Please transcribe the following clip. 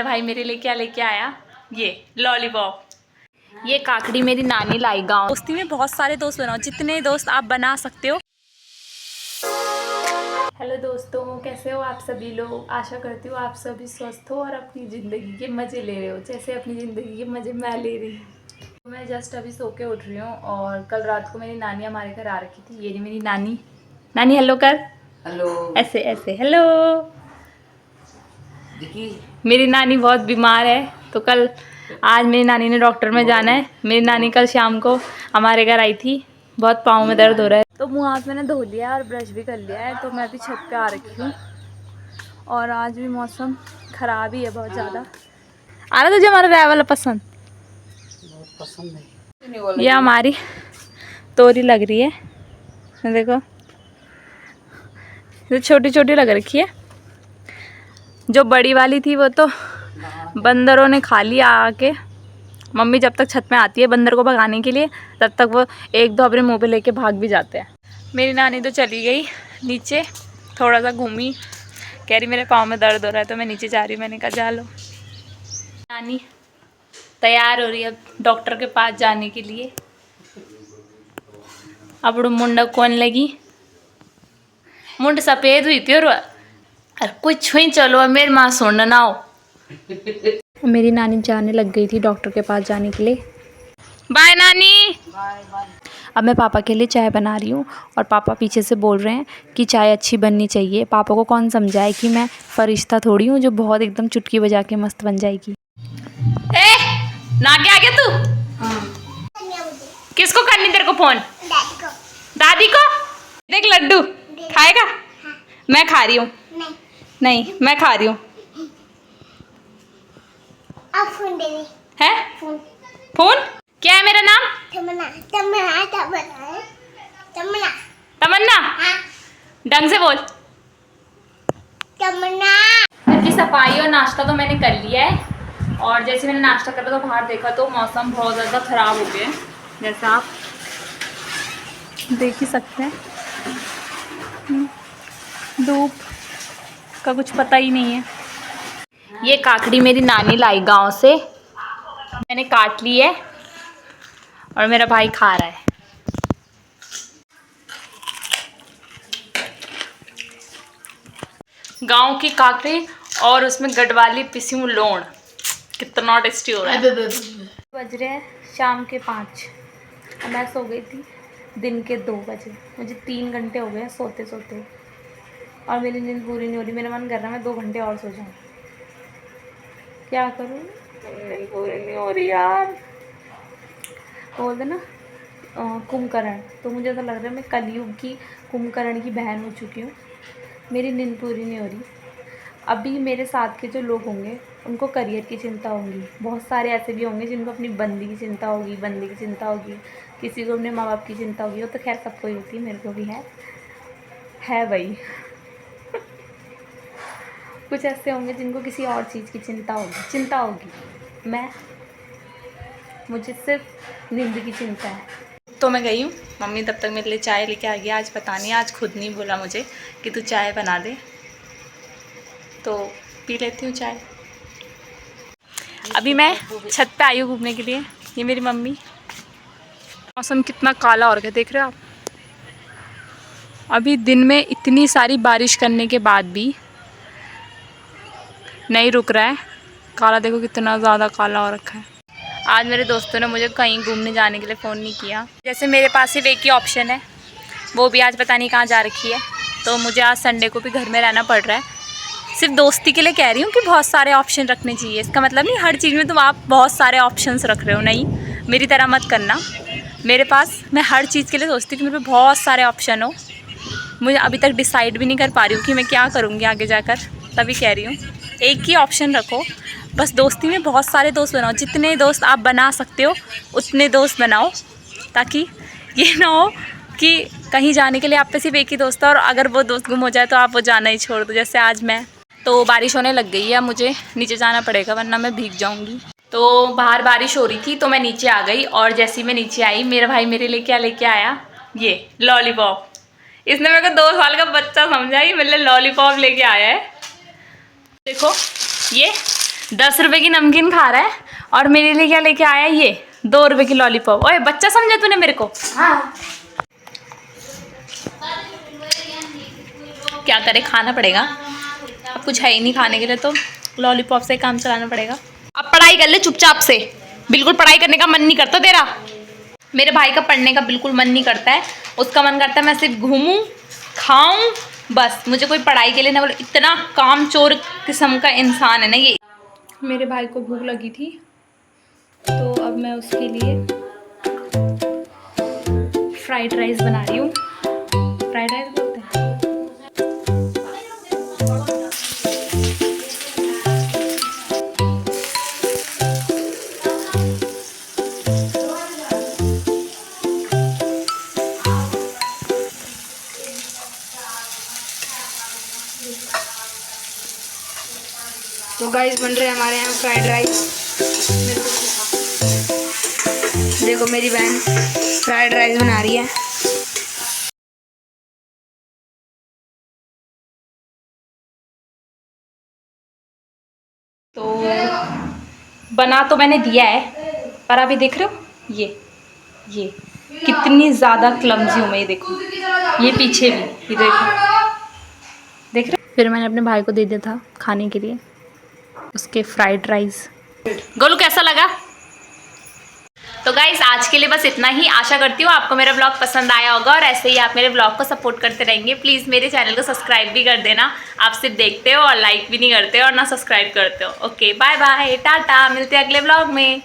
मेरे भाई मेरे लिए क्या लेके आया, ये लॉलीपॉप। ये काकड़ी मेरी नानी लाई गाँव। दोस्ती में बहुत सारे दोस्त बनाओ, जितने दोस्त आप बना सकते हो। हेलो दोस्तों, कैसे हो आप सभी लोग। आशा करती हूँ आप सभी स्वस्थ हो और अपनी ज़िंदगी के मज़े ले रहे हो, जैसे अपनी ज़िंदगी के मज़े मैं ले रही हूँ। मैं जस्ट अभी सो के उठ रही हूँ और कल रात को मेरी नानी हमारे घर आ रखी थी। ये मेरी नानी। नानी हेलो कर। हेलो। ऐसे ऐसे हेलो। मेरी नानी बहुत बीमार है, तो कल आज मेरी नानी ने डॉक्टर में जाना है। मेरी नानी कल शाम को हमारे घर आई थी, बहुत पाँव में दर्द हो रहा है, तो मुँह हाथ मैंने धो लिया है और ब्रश भी कर लिया है। तो मैं भी छत पे आ रखी हूँ और आज भी मौसम ख़राब ही है बहुत ज़्यादा। आ रहा तुझे हमारा राय वाला पसंद? बहुत पसंद है। ये हमारी तोरी लग रही है, देखो ये छोटी छोटी लग रखी है। जो बड़ी वाली थी वो तो बंदरों ने खा लिया आके। मम्मी जब तक छत में आती है बंदर को भगाने के लिए, तब तक वो एक दो अपने मुँह पे लेके भाग भी जाते हैं। मेरी नानी तो चली गई नीचे, थोड़ा सा घूमी, कह रही मेरे पाँव में दर्द हो रहा है, तो मैं नीचे जा रही हूँ। मैंने कहा जा लो। नानी तैयार हो रही है अब डॉक्टर के पास जाने के लिए। अब मुंडक कौन लगी, मुंड सफ़ेद हुई थी और कुछ छुई चलो मेरी माँ सुन ना हो। मेरी नानी जाने लग गई थी डॉक्टर के पास जाने के लिए। बाय नानी। Bye bye. अब मैं पापा के लिए चाय बना रही हूँ और पापा पीछे से बोल रहे हैं कि चाय अच्छी बननी चाहिए। पापा को कौन समझाए कि मैं फरिश्ता थोड़ी हूँ जो बहुत एकदम चुटकी बजा के मस्त बन जाएगी। ए नागे आ गया तू? किसको करनी तेरे को फोन? दादी को। दादी को? देख लड्डू खाएगा? मैं खा रही हूँ। नहीं मैं खा रही हूँ। फोन दे दे। है फोन? फोन क्या है? मेरा नाम तमन्ना। तमन्ना तमन्ना तमन्ना तमन्ना। हाँ। ढंग से बोल। तमन्ना। घर की सफाई और नाश्ता तो मैंने कर लिया है, और जैसे मैंने नाश्ता करा तो बाहर देखा तो मौसम बहुत ज़्यादा ख़राब हो गया है, जैसा आप देख ही सकते हैं। धूप का कुछ पता ही नहीं है। ये काकड़ी मेरी नानी लाई गांव से, मैंने काट ली है और मेरा भाई खा रहा है। गांव की काकड़ी और उसमें गढ़वाली पिसी हुई लौंग, कितना टेस्टी हो रहा है। बज रहे हैं शाम के 5। मैं सो गई थी दिन के 2 बजे। मुझे 3 घंटे हो गए सोते सोते और मेरी नींद पूरी नहीं हो रही। मेरा मन कर रहा है मैं 2 घंटे और सो जाऊँ। क्या करूँ, नींद पूरी नहीं हो रही यार। बोलते ना कुंभकर्ण, तो मुझे ऐसा लग रहा है मैं कलयुग की कुंभकर्ण की बहन हो चुकी हूँ। मेरी नींद पूरी नहीं हो रही। अभी मेरे साथ के जो लोग होंगे उनको करियर की चिंता होगी, बहुत सारे ऐसे भी होंगे जिनको अपनी बंदी की चिंता होगी, बंदी की चिंता होगी, किसी को अपने माँ बाप की चिंता होगी। वो तो खैर सबको ही होती है, मेरे को भी है भाई। कुछ ऐसे होंगे जिनको किसी और चीज़ की चिंता होगी। मुझे सिर्फ नींद की चिंता है। तो मैं गई हूँ, मम्मी तब तक मेरे लिए चाय लेके आ गई। आज पता नहीं, आज खुद नहीं बोला मुझे कि तू चाय बना दे, तो पी लेती हूँ चाय। अभी मैं छत पे आई हूँ घूमने के लिए। ये मेरी मम्मी। मौसम कितना काला हो रहा है देख रहे हो आप। अभी दिन में इतनी सारी बारिश करने के बाद भी नहीं रुक रहा है। काला देखो कितना ज़्यादा काला हो रखा है। आज मेरे दोस्तों ने मुझे कहीं घूमने जाने के लिए फ़ोन नहीं किया। जैसे मेरे पास सिर्फ एक ही ऑप्शन है, वो भी आज पता नहीं कहाँ जा रखी है, तो मुझे आज संडे को भी घर में रहना पड़ रहा है। सिर्फ दोस्ती के लिए कह रही हूँ कि बहुत सारे ऑप्शन रखने चाहिए। इसका मतलब नहीं हर चीज़ में तुम आप बहुत सारे ऑप्शंस रख रहे हो, नहीं मेरी तरह मत करना। मेरे पास, मैं हर चीज़ के लिए सोचती हूँ कि मेरे पे बहुत सारे ऑप्शन हो। मुझे अभी तक डिसाइड भी नहीं कर पा रही हूँ कि मैं क्या करूँगी आगे जाकर, तभी कह रही हूँ एक ही ऑप्शन रखो। बस दोस्ती में बहुत सारे दोस्त बनाओ, जितने दोस्त आप बना सकते हो उतने दोस्त बनाओ, ताकि ये ना हो कि कहीं जाने के लिए आप पे सिर्फ एक ही दोस्त है और अगर वो दोस्त गुम हो जाए तो आप वो जाना ही छोड़ दो। जैसे आज मैं, तो बारिश होने लग गई है, मुझे नीचे जाना पड़ेगा वरना मैं भीग जाऊँगी। तो बाहर बारिश हो रही थी तो मैं नीचे आ गई, और जैसे ही मैं नीचे आई मेरा भाई मेरे लिए क्या लेके आया, ये लॉलीपॉप। इसने मेरे को 2 साल का बच्चा समझा, ही मेरे लिए लॉलीपॉप लेके आया है। देखो ये 10 रुपए की नमकीन खा रहा है और मेरे लिए क्या लेके आया है, ये 2 रुपए की लॉलीपॉप। ओए बच्चा समझा तूने मेरे को? हाँ। क्या करे, खाना पड़ेगा, अब कुछ है ही नहीं खाने के लिए तो लॉलीपॉप से काम चलाना पड़ेगा। अब पढ़ाई कर ले चुपचाप से, बिल्कुल पढ़ाई करने का मन नहीं करता तेरा। मेरे भाई का पढ़ने का बिल्कुल मन नहीं करता है, उसका मन करता है मैं सिर्फ घूमूं खाऊं बस, मुझे कोई पढ़ाई के लिए ना बोले। इतना कामचोर किस्म का इंसान है ना ये। मेरे भाई को भूख लगी थी तो अब मैं उसके लिए फ्राइड राइस बना रही हूँ। फ्राइड राइस बोलते हैं। तो गाइस बन रहे हैं हमारे यहाँ फ्राइड राइस। देखो मेरी बहन फ्राइड राइस बना रही है। तो बना तो मैंने दिया है पर अभी देख रहे हो ये कितनी ज़्यादा क्लमजी हूँ मैं, ये देखो, ये पीछे भी, ये देखो, देख रहे हो। फिर मैंने अपने भाई को दे दिया था खाने के लिए उसके फ्राइड राइस। गोलू कैसा लगा? तो गाइस आज के लिए बस इतना ही। आशा करती हूँ आपको मेरा ब्लॉग पसंद आया होगा और ऐसे ही आप मेरे ब्लॉग को सपोर्ट करते रहेंगे। प्लीज़ मेरे चैनल को सब्सक्राइब भी कर देना। आप सिर्फ देखते हो और लाइक भी नहीं करते हो और ना सब्सक्राइब करते हो। ओके बाय बाय, टाटा, मिलते हैं अगले ब्लॉग में।